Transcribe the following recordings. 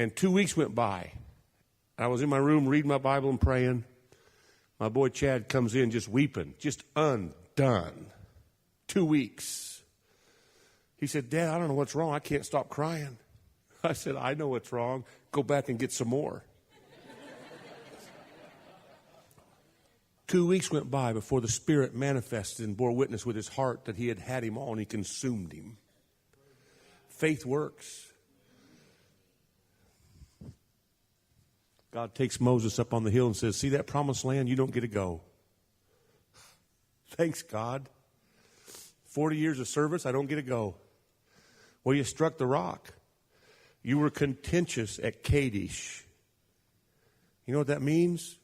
And 2 weeks went by. I was in my room reading my Bible and praying. My boy Chad comes in just weeping, just undone. 2 weeks. He said, Dad, I don't know what's wrong. I can't stop crying. I said, I know what's wrong. Go back and get some more. 2 weeks went by before the Spirit manifested and bore witness with his heart that he had him all and he consumed him. Faith works. God takes Moses up on the hill and says, see that promised land? You don't get to go. Thanks, God. 40 years of service, I don't get to go. Well, you struck the rock. You were contentious at Kadesh. You know what that means?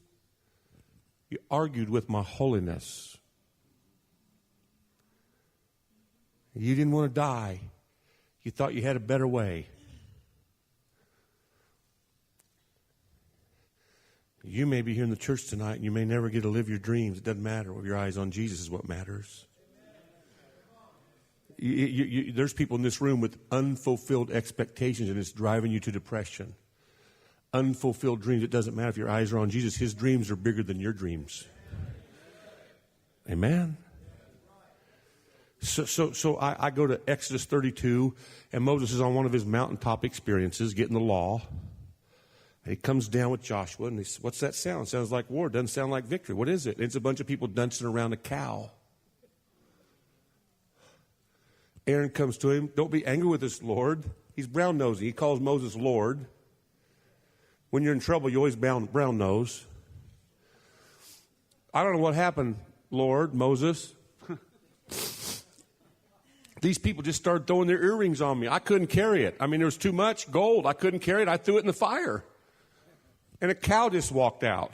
You argued with my holiness. You didn't want to die. You thought you had a better way. You may be here in the church tonight and you may never get to live your dreams. It doesn't matter. With your eyes on Jesus is what matters. There's people in this room with unfulfilled expectations and it's driving you to depression. Unfulfilled dreams. It doesn't matter if your eyes are on Jesus. His dreams are bigger than your dreams. Amen. So I go to Exodus 32, and Moses is on one of his mountaintop experiences, getting the law. And he comes down with Joshua, and he says, what's that sound? It sounds like war. It doesn't sound like victory. What is it? It's a bunch of people dancing around a cow. Aaron comes to him. Don't be angry with us, Lord. He's brown nosing. He calls Moses Lord. When you're in trouble, you always brown nose. I don't know what happened, Lord, Moses. These people just started throwing their earrings on me. I couldn't carry it. I mean, there was too much gold. I couldn't carry it. I threw it in the fire. And a cow just walked out.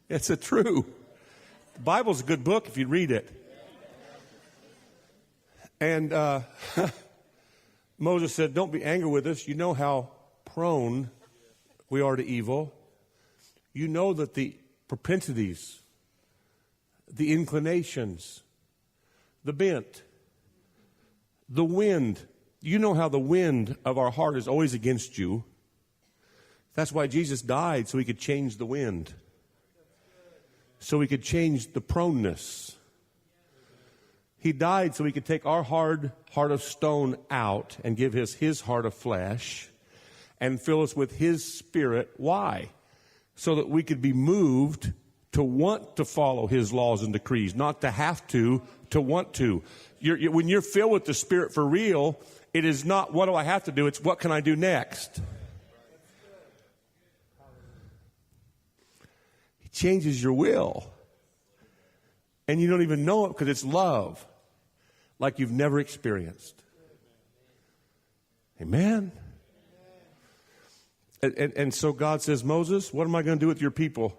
It's true. The Bible's a good book if you read it. And Moses said, don't be angry with us. You know how prone we are to evil. You know that the propensities, the inclinations, the bent, the wind. You know how the wind of our heart is always against you. That's why Jesus died, so he could change the wind. So he could change the proneness. He died so he could take our hard heart of stone out and give us his heart of flesh and fill us with his Spirit. Why? So that we could be moved to want to follow his laws and decrees, not to have to want to. When you're filled with the Spirit for real, it is not what do I have to do, it's what can I do next. He changes your will. And you don't even know it because it's love like you've never experienced. Amen. And so God says, Moses, what am I going to do with your people?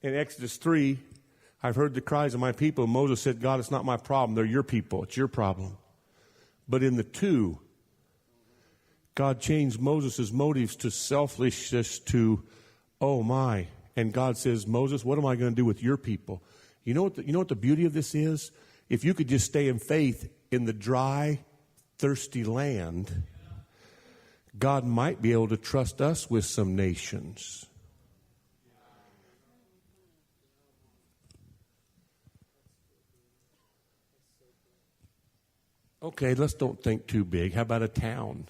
In Exodus 3, I've heard the cries of my people. Moses said, God, it's not my problem. They're your people. It's your problem. But in the 2, God changed Moses' motives to selfishness to, oh my. And God says, Moses, what am I going to do with your people? You know what the beauty of this is? If you could just stay in faith in the dry, thirsty land, God might be able to trust us with some nations. Okay, let's don't think too big. How about a town?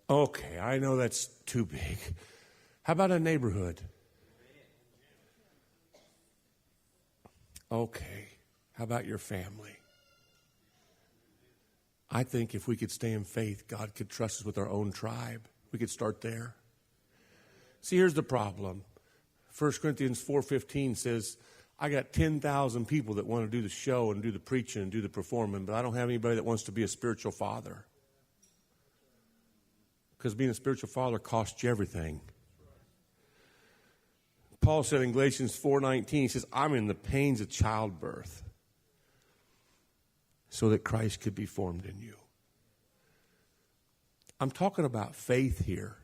Okay, I know that's too big. How about a neighborhood? Okay, how about your family? I think if we could stay in faith, God could trust us with our own tribe. We could start there. See, here's the problem. 1 Corinthians 4:15 says, I got 10,000 people that want to do the show and do the preaching and do the performing, but I don't have anybody that wants to be a spiritual father. Because being a spiritual father costs you everything. Paul said in Galatians 4:19, he says, I'm in the pains of childbirth so that Christ could be formed in you. I'm talking about faith here.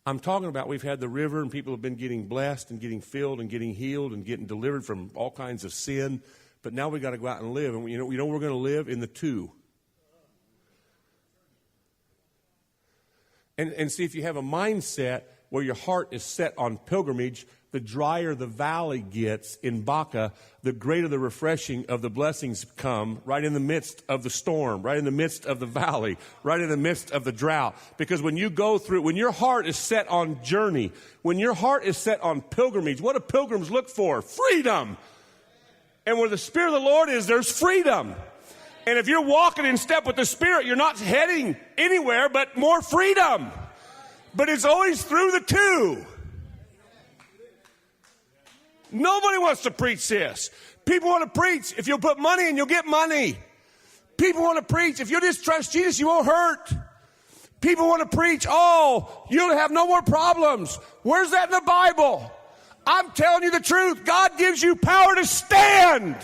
I'm talking about we've had the river and people have been getting blessed and getting filled and getting healed and getting delivered from all kinds of sin. But now we got to go out and live. And you know we're going to live in the two. And see, if you have a mindset where your heart is set on pilgrimage, the drier the valley gets in Baca, the greater the refreshing of the blessings come right in the midst of the storm, right in the midst of the valley, right in the midst of the drought. Because when you go through, when your heart is set on journey, when your heart is set on pilgrimage, what do pilgrims look for? Freedom. And where the Spirit of the Lord is, there's freedom. And if you're walking in step with the Spirit, you're not heading anywhere but more freedom. But it's always through the two. Nobody wants to preach this. People want to preach, if you'll put money in, you'll get money. People want to preach, if you'll just trust Jesus, you won't hurt. People want to preach, oh, you'll have no more problems. Where's that in the Bible? I'm telling you the truth. God gives you power to stand.